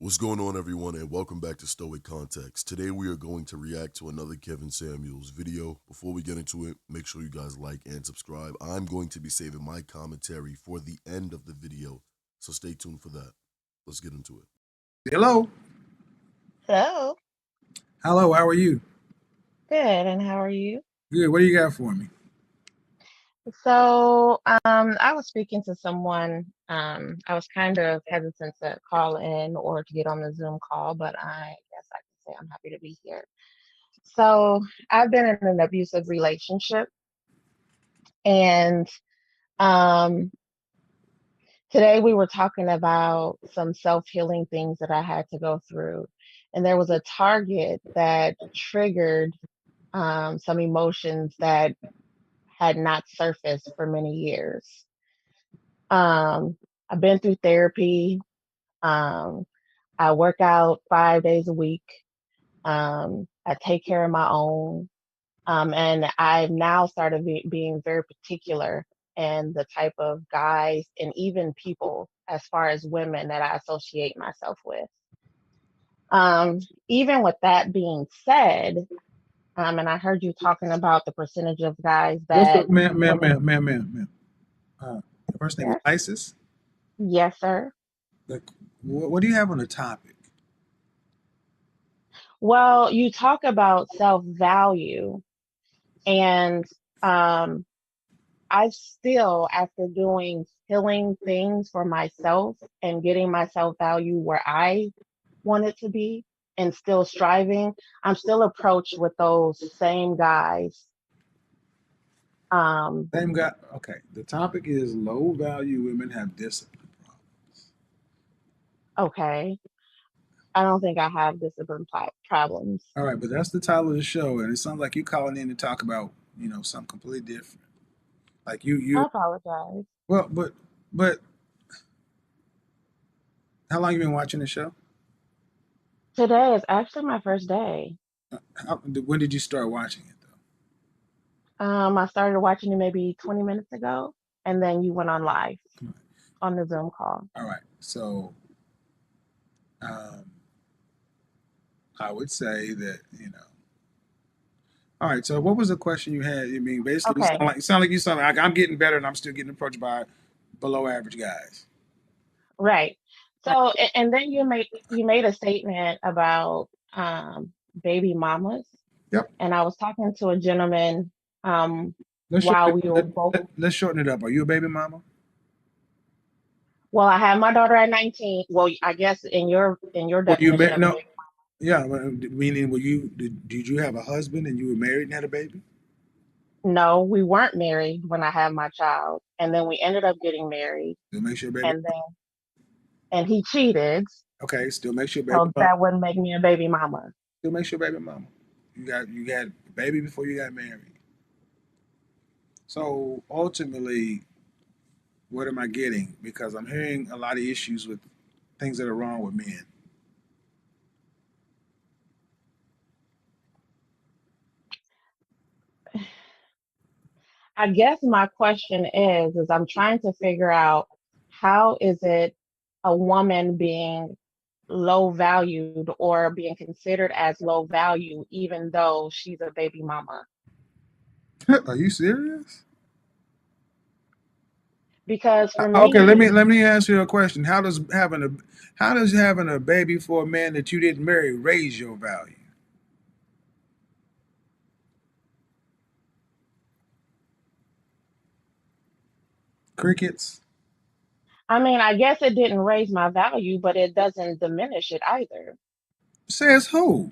What's going on, everyone, and welcome back to Stoic Context. Today, we are going to react to another Kevin Samuels video. Before we get into it, make sure you guys like and subscribe. I'm going to be saving my commentary for the end of the video, so stay tuned for that. Let's get into it. Hello. Hello. Hello, how are you? Good. And how are you? Good. What do you got for me? So, I was speaking to someone. I was kind of hesitant to call in or to get on the Zoom call, but I guess I can say I'm happy to be here. So, I've been in an abusive relationship, and um, today we were talking about some self-healing things that I had to go through, and there was a target that triggered some emotions that had not surfaced for many years. I've been through therapy. Um, I work out 5 days a week. I take care of my own. And I've now started being very particular in the type of guys and even people, as far as women, that I associate myself with. Even with that being said, and I heard you talking about the percentage of guys What's up, that ma'am, ma'am, women. ma'am, ma'am, ma'am, ma'am? Your first name is Yes, Isis. yes, sir. Like, what do you have on the topic? Well, you talk about self-value, and um, I still, after doing healing things for myself and getting my self-value where I want it to be and still striving, I'm still approached with those same guys. Um, Same guy. Okay. The topic is low value women have discipline problems. okay, I don't think I have discipline problems. All right, but that's the title of the show, and it sounds like you calling in to talk about something completely different. Like I you. apologize. Well, but how long you been watching the show? Today is actually my first day. When did you start watching it though? I started watching it maybe 20 minutes ago, and then you went on live on the Zoom call. All right, so um, I would say that. All right. So, what was the question you had? I mean, basically, Okay, you sound like I'm getting better, and I'm still getting approached by below average guys. right. All So, and then you made a statement about baby mamas, right. Yep. and I was talking to a gentleman um, Let's while shorten we it, were both. let's shorten it up. Are you a baby mama? Well, I had my daughter at 19. Well, I guess in your Were you definition married? of a No. baby. Yeah. Meaning, did you have a husband and you were married and had a baby? No, we weren't married when I had my child, and then we ended up getting married, Still makes you a baby. and he cheated, Okay. Still makes you a baby so mama. that wouldn't make me a baby mama. Still makes you a baby mama. You got a baby before you got married. So ultimately, what am I getting? Because I'm hearing a lot of issues with things that are wrong with men. I guess my question is I'm trying to figure out, how is it a woman being low valued or being considered as low value even though she's a baby mama? Are you serious? Because for Okay, let me, me ask you a question. How does having a baby for a man that you didn't marry raise your value? Crickets. I mean, I guess it didn't raise my value, but it doesn't diminish it either. Says who?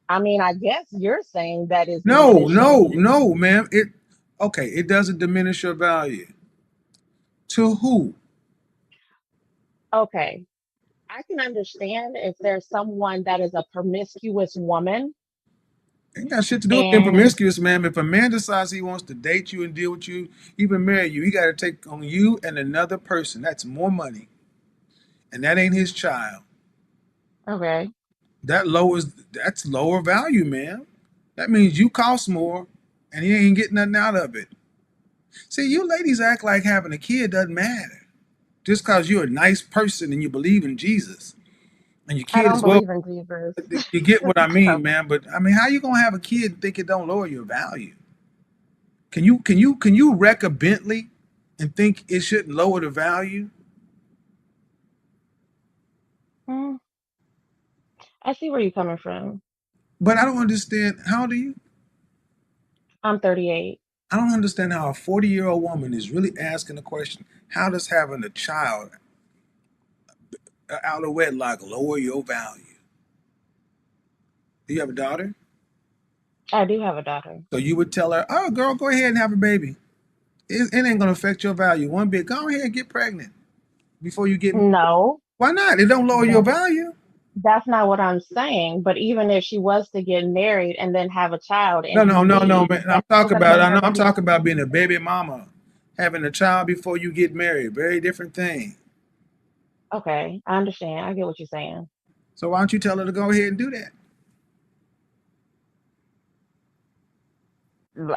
I mean, I guess you're saying that is No, diminishing no, it. no, ma'am. It doesn't diminish your value. To who? Okay, I can understand if there's someone that is a promiscuous woman Ain't got shit to do with being and promiscuous, ma'am. If a man decides he wants to date you and deal with you, even marry you, he got to take on you and another person. That's more money, and that ain't his child. okay. That's lower value, man. That means you cost more, and he ain't getting nothing out of it. See, you ladies act like having a kid doesn't matter. Just because you're a nice person and you believe in Jesus and your I kid don't is well, believe in Jesus. you get what I mean, So, man. But I mean, how you gonna have a kid and think it don't lower your value? Can you wreck a Bentley and think it shouldn't lower the value? mm, I see where you're coming from. But I don't understand. How do you? I'm 38. I don't understand how a 40-year-old woman is really asking the question: how does having a child out of wedlock lower your value? Do you have a daughter? I do have a daughter. So you would tell her, "Oh, girl, go ahead and have a baby. It ain't gonna affect your value one bit. Go ahead and get pregnant before you get married. No, Why not? It don't lower your that's value." that's not what I'm saying. But even if she was to get married and then have a child No, and no, you no, no, leave, man. I'm that's still talking going to about. make I know. her I'm value talking about being a decrease. baby mama, having a child before you get married. Very different thing. Okay, I understand. I get what you're saying. So why don't you tell her to go ahead and do that?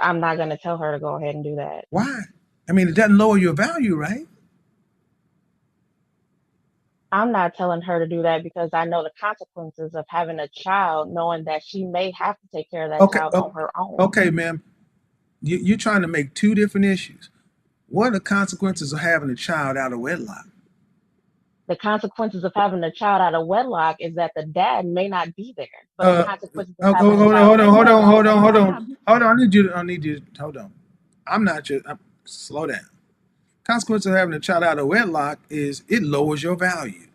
I'm not going to tell her to go ahead and do that. Why? I mean, it doesn't lower your value, right? I'm not telling her to do that because I know the consequences of having a child, knowing that she may have to take care of that Okay, child on her own. okay, ma'am. You're trying to make two different issues. What are the consequences of having a child out of wedlock? The consequences of having a child out of wedlock is that the dad may not be there. But the Uh, consequences of oh, having hold a on, child hold on, in hold on, wedlock hold is on, you hold may on, not be hold on. I need you. Hold on. I'm not your. Slow down. Consequence of having a child out of wedlock is it lowers your value.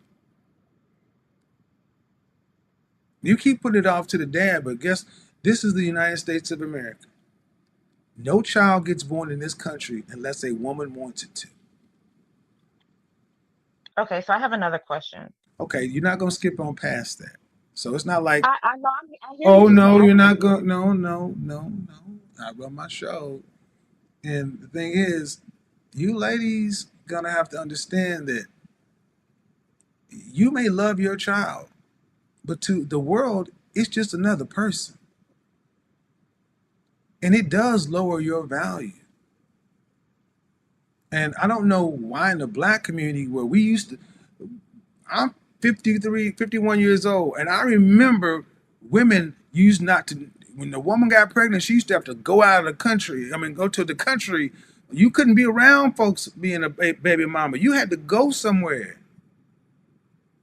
You keep putting it off to the dad, but guess this is the United States of America. No child gets born in this country unless a woman wants it to. there. Okay, so I have another question. Okay, you're not gonna skip on past that. So it's not like, I know I hear oh what you're saying. no, I you're hear not you. going. No, no, no, no. I run my show, and the thing is, you ladies gonna have to understand that you may love your child, but to the world, it's just another person, and it does lower your value. And I don't know why in the black community where we used to, I'm 53, 51 years old, and I remember women used not to, when the woman got pregnant, she used to have to go out of the country. I mean, go to the country. You couldn't be around folks being a baby mama. You had to go somewhere.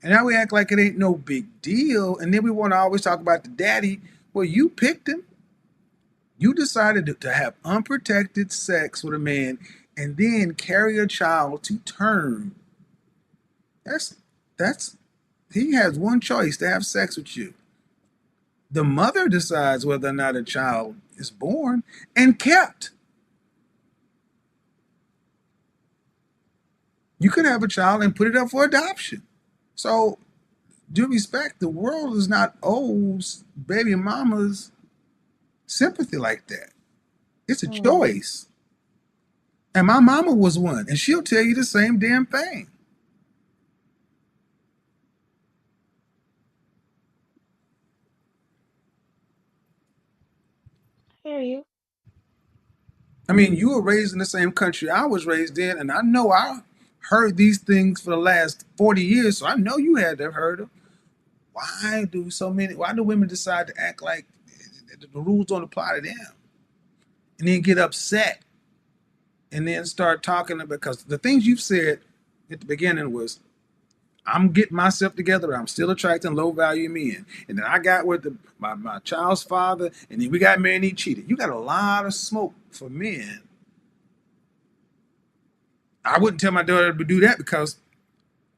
And now we act like it ain't no big deal. And then we want to always talk about the daddy. Well, you picked him. You decided to have unprotected sex with a man and then carry a child to term. That's that's he has one choice to have sex with you. The mother decides whether or not a child is born and kept. You could have a child and put it up for adoption. So, due respect, the world is not owes baby mamas sympathy like that. It's a Hmm, choice. And my mama was one, and she'll tell you the same damn thing. I hear you. I mean, you were raised in the same country I was raised in, and I know I heard these things for the last 40 years, so I know you had to have heard them. Why do women decide to act like the rules don't apply to them? And then get upset and then start talking because the things you've said at the beginning was, I'm getting myself together. I'm still attracting low value men. And then I got with my child's father, and then we got married and he cheated. You got a lot of smoke for men. I wouldn't tell my daughter to do that because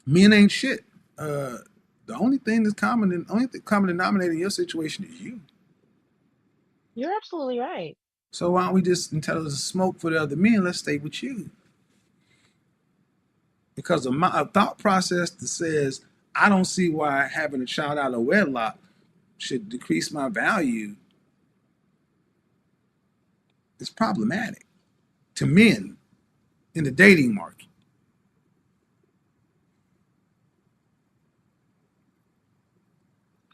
men ain't shit. Uh, the only thing that's common and only common denominator in your situation is you. You're absolutely right. So why don't we just instead of smoke for the other men, let's stay with you? Because a thought process that says I don't see why having a child out of wedlock should decrease my value is problematic to men in the dating market.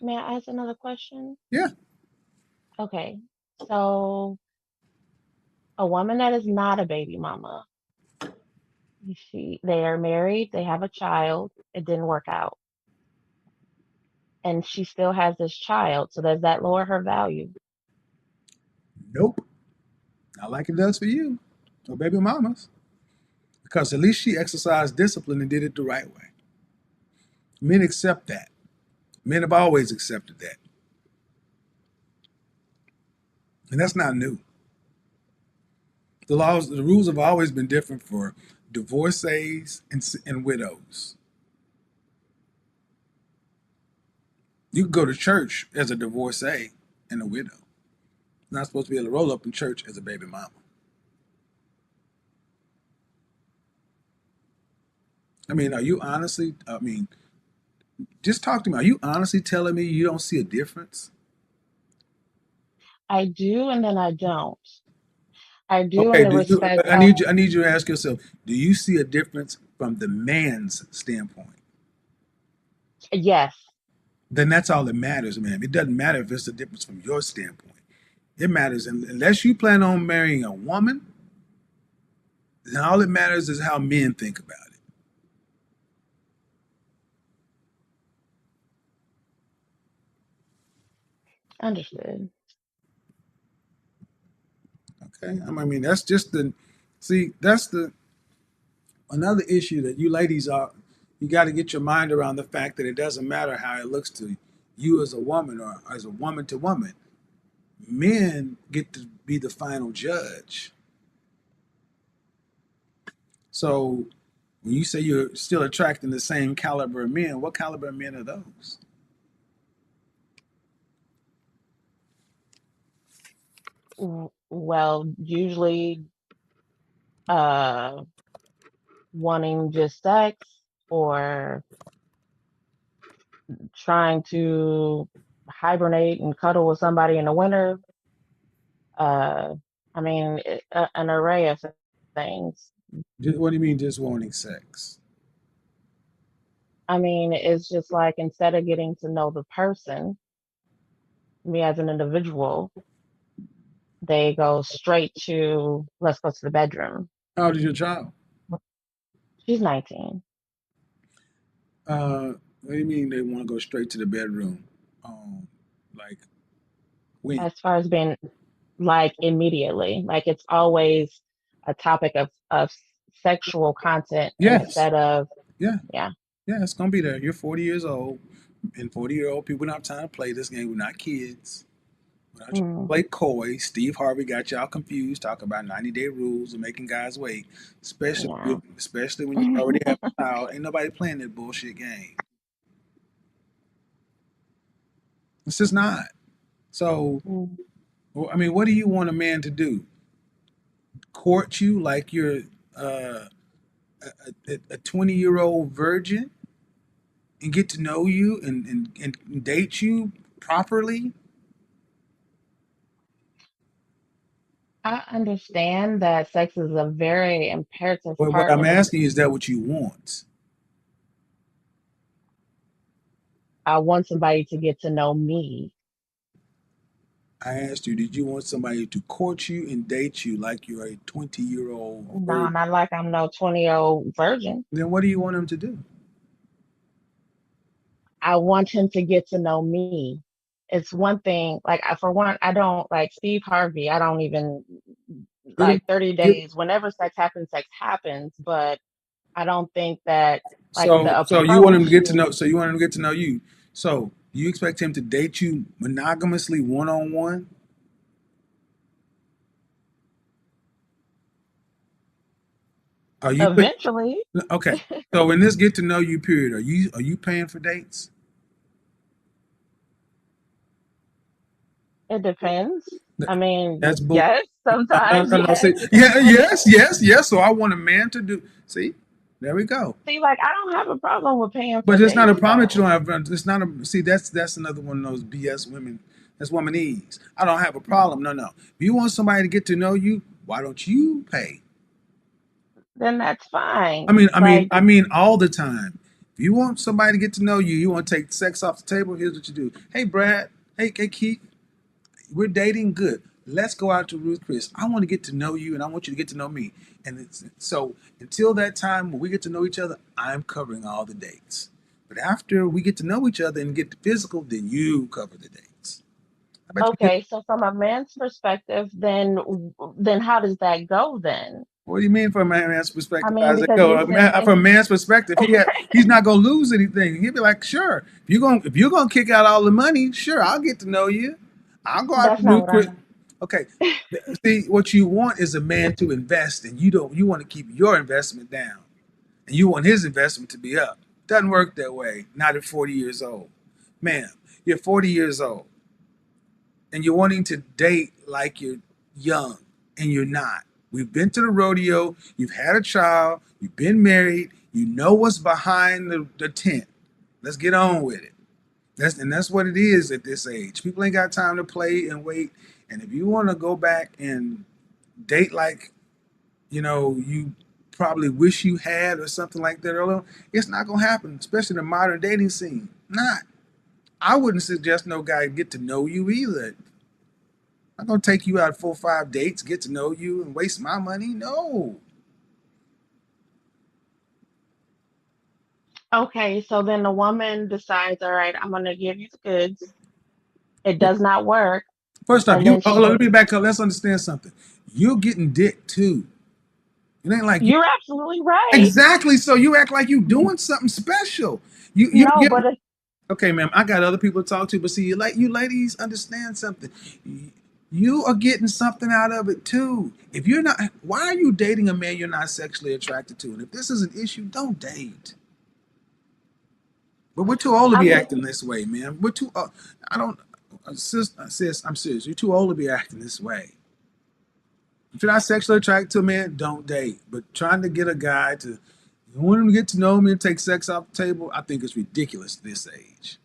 May I ask another question? Yeah. Okay, so a woman that is not a baby mama, They are married, they have a child, it didn't work out. And she still has this child. So does that lower her value? Nope. Not like it does for you or baby mamas. Because at least she exercised discipline and did it the right way. Men accept that. Men have always accepted that. And that's not new. The rules have always been different for divorcees and widows. You can go to church as a divorcee and a widow. You're not supposed to be able to roll up in church as a baby mama. I mean, are you honestly, I mean, just talk to me. Are you honestly telling me you don't see a difference? I do, and then I don't. I do in Okay, the do you, respect I of, need you, I need you to ask yourself, do you see a difference from the man's standpoint? yes, Then that's all that matters, man. It doesn't matter if it's a difference from your standpoint. It matters, unless you plan on marrying a woman, then all it matters is how men think about it. understood. Okay, I mean that's just the see that's the another issue that you ladies are. You got to get your mind around the fact that it doesn't matter how it looks to you as a woman or as a woman to woman. Men get to be the final judge. So when you say you're still attracting the same caliber of men, what caliber of men are those? Well, usually uh wanting just sex or trying to hibernate and cuddle with somebody in the winter. Uh, I mean, an array of things. What do you mean just wanting sex? I mean, it's just like instead of getting to know the person, me as an individual, they go straight to let's go to the bedroom. How old is your child? She's 19. What do you mean they want to go straight to the bedroom? Like when? As far as being like immediately, like it's always a topic of sexual content Yes. instead of Yeah. yeah. Yeah, it's gonna be there. You're 40 years old, and 40-year-old people don't have time to play this game. We're not kids. We're not trying to Mm, play coy. Steve Harvey got y'all confused, talking about 90-day rules and making guys wait, yeah. especially when you already have a child. Ain't nobody playing that bullshit game. It's just not. So, Mm. well, I mean, what do you want a man to do? Court you like you're uh, a 20-year-old virgin and get to know you and date you properly? I understand that sex is a very imperative But what part I'm in the asking you is that what you want? I want somebody to get to know me. I asked you, did you want somebody to court you and date you like you're a 20-year-old No, virgin? not like I'm no 20-year-old virgin. Then what do you want him to do? I want him to get to know me. It's one thing, like for one, I don't like Steve Harvey. I don't even Get him, like 30 get, days. Whenever sex happens. But I don't think that like so the so you want him to approach get to know so you want him to get to know you. So you expect him to date you monogamously one on one? Are you eventually okay? So in this get to know you period, are you paying for dates? it depends. I mean, That's bull. yes, No, sometimes, no, no. yes, See, it yeah, depends. yes, yes, yes. So I want a man to do. See, there we go. See, like I don't have a problem with paying for But it's not a dates problem that you though. don't have. It's not a. See, that's another one of those BS women. That's womanese. I don't have a problem. No, no. If you want somebody to get to know you, why don't you pay? Then that's I fine. mean, I mean, Like I mean, all the time. If you want somebody to get to know you, you want to take sex off the table. Here's what you do. Hey, Brad. Hey, Keith. We're dating. Good. let's go out to Ruth Chris. I want to get to know you, and I want you to get to know me. So until that time when we get to know each other, I'm covering all the dates. But after we get to know each other and get to physical, then you cover the dates. I bet you. Okay, so from a man's perspective, then how does that go then? What do you mean from a man's I perspective? How mean, does it because go? you're From a saying man's perspective, he's not gonna lose anything. He'll be like, sure, if you're gonna kick out all the money, sure, I'll get to know you. I'll go out to that's not Ruth what I Chris. meant. Okay, see, what you want is a man to invest, and you don't. You want to keep your investment down, and you want his investment to be up. Doesn't work that way. Not at 40 years old, man. You're 40 years old, and you're wanting to date like you're young, and you're not. We've been to the rodeo, you've had a child, you've been married, you know what's behind the tent. Let's get on with it. That's what it is at this age. People ain't got time to play and wait. And if you want to go back and date like, you probably wish you had or something like that earlier, it's not gonna happen, especially in the modern dating scene. Not. I wouldn't suggest no guy get to know you either. I'm gonna take you out 4 or 5 dates, get to know you, and waste my money. No. Okay, so then the woman decides, all right, I'm gonna give you the goods. It does not work, First off, and then she let me back up. Let's understand something. You're getting dick too. It ain't like you. you're absolutely right. Exactly. So you act like you doing something special. No, You. but it, Okay, ma'am. I got other people to talk to, but see, you ladies understand something. You are getting something out of it too. If you're not, why are you dating a man you're not sexually attracted to? And if this is an issue, don't date. But we're too old to I'm be just acting this way, man. We're too. I don't, sis. I'm serious. You're too old to be acting this way. If you're not sexually attracted to a man, don't date. But trying to get a guy to, you want him to get to know me and take sex off the table, I think it's ridiculous this age.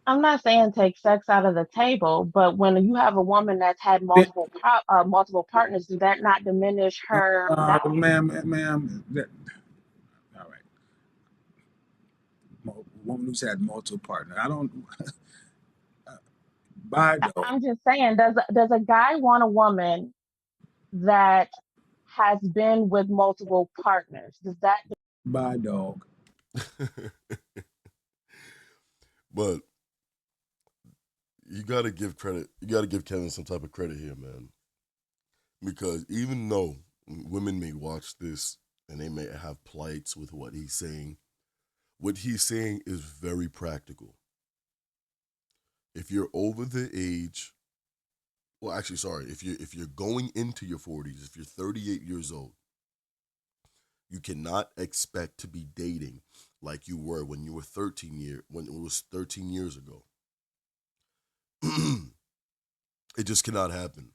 I'm not saying take sex out of the table, but when you have a woman that's had Then, multiple partners, does that not diminish her value? ma'am, all right. Woman who's had multiple partners. I don't. Bye, dog. I'm just saying, does a guy want a woman that has been with multiple partners? Does that Bye, dog. But you gotta give credit. You gotta give Kevin some type of credit here, man. Because even though women may watch this and they may have plights with what he's saying is very practical. If you're over the age, well, actually, sorry, if you're going into your 40s, if you're 38 years old, you cannot expect to be dating like you were when you were when it was 13 years ago. It just cannot happen.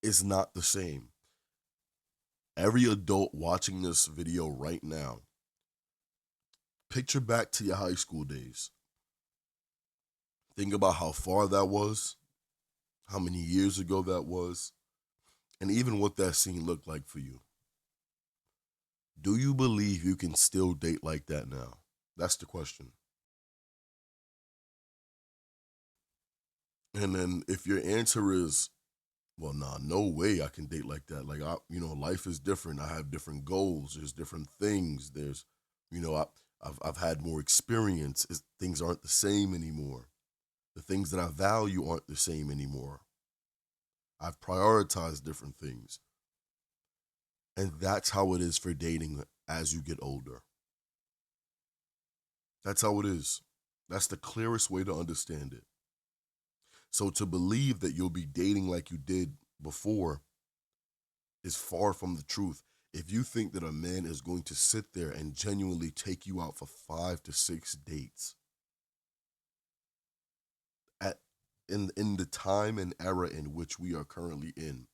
It's not the same. Every adult watching this video right now, picture back to your high school days. Think about how far that was, how many years ago that was, and even what that scene looked like for you. Do you believe you can still date like that now? That's the question. And then if your answer is, well, nah, no way I can date like that. Like, life is different. I have different goals. There's different things. There's, you know, I've had more experience. Things aren't the same anymore. The things that I value aren't the same anymore. I've prioritized different things. And that's how it is for dating as you get older. That's how it is. That's the clearest way to understand it. So to believe that you'll be dating like you did before is far from the truth. If you think that a man is going to sit there and genuinely take you out for 5 to 6 dates at in the time and era in which we are currently in,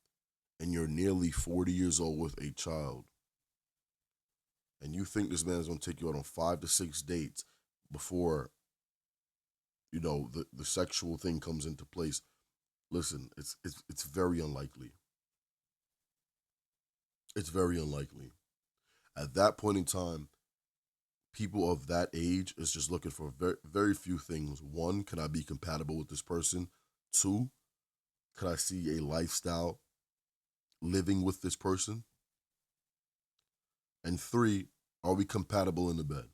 and you're nearly 40 years old with a child, and you think this man is going to take you out on 5 to 6 dates before the sexual thing comes into place, listen, it's very unlikely. It's very unlikely. At that point in time, people of that age is just looking for very, very few things. One, can I be compatible with this person? Two, could I see a lifestyle living with this person? And three, are we compatible in the bed?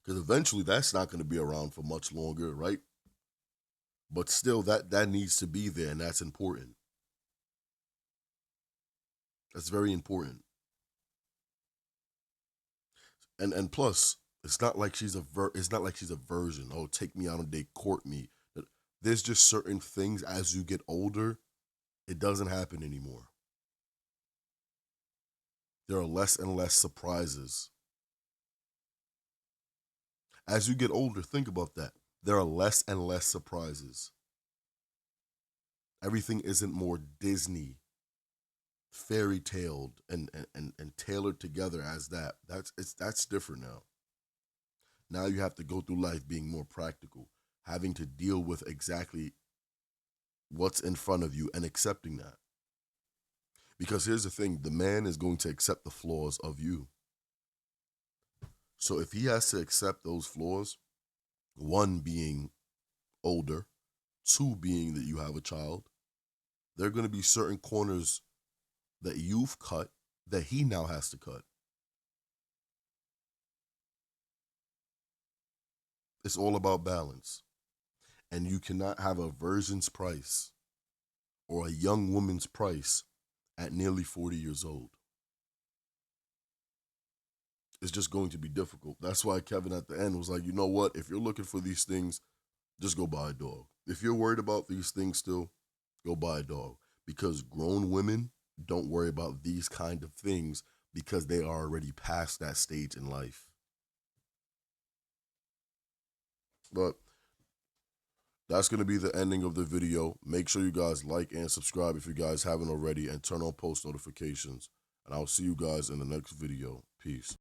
Because eventually that's not going to be around for much longer, right? But still, that needs to be there, and that's important. That's very important. And plus, it's not like it's not like she's a virgin. Oh, take me out on a date, court me. There's just certain things as you get older, it doesn't happen anymore. There are less and less surprises. As you get older, think about that. There are less and less surprises. Everything isn't more Disney, fairy taled and tailored together as that. That's different now. Now you have to go through life being more practical, having to deal with exactly what's in front of you and accepting that. Because here's the thing, the man is going to accept the flaws of you. So if he has to accept those flaws, one being older, two being that you have a child, there are going to be certain corners that you've cut that he now has to cut. It's all about balance. And you cannot have a virgin's price or a young woman's price at nearly 40 years old. It's just going to be difficult. That's why Kevin at the end was like, you know what? If you're looking for these things, just go buy a dog. If you're worried about these things still, go buy a dog. Because grown women don't worry about these kind of things because they are already past that stage in life. But that's going to be the ending of the video. Make sure you guys like and subscribe if you guys haven't already, and turn on post notifications. And I'll see you guys in the next video. Peace.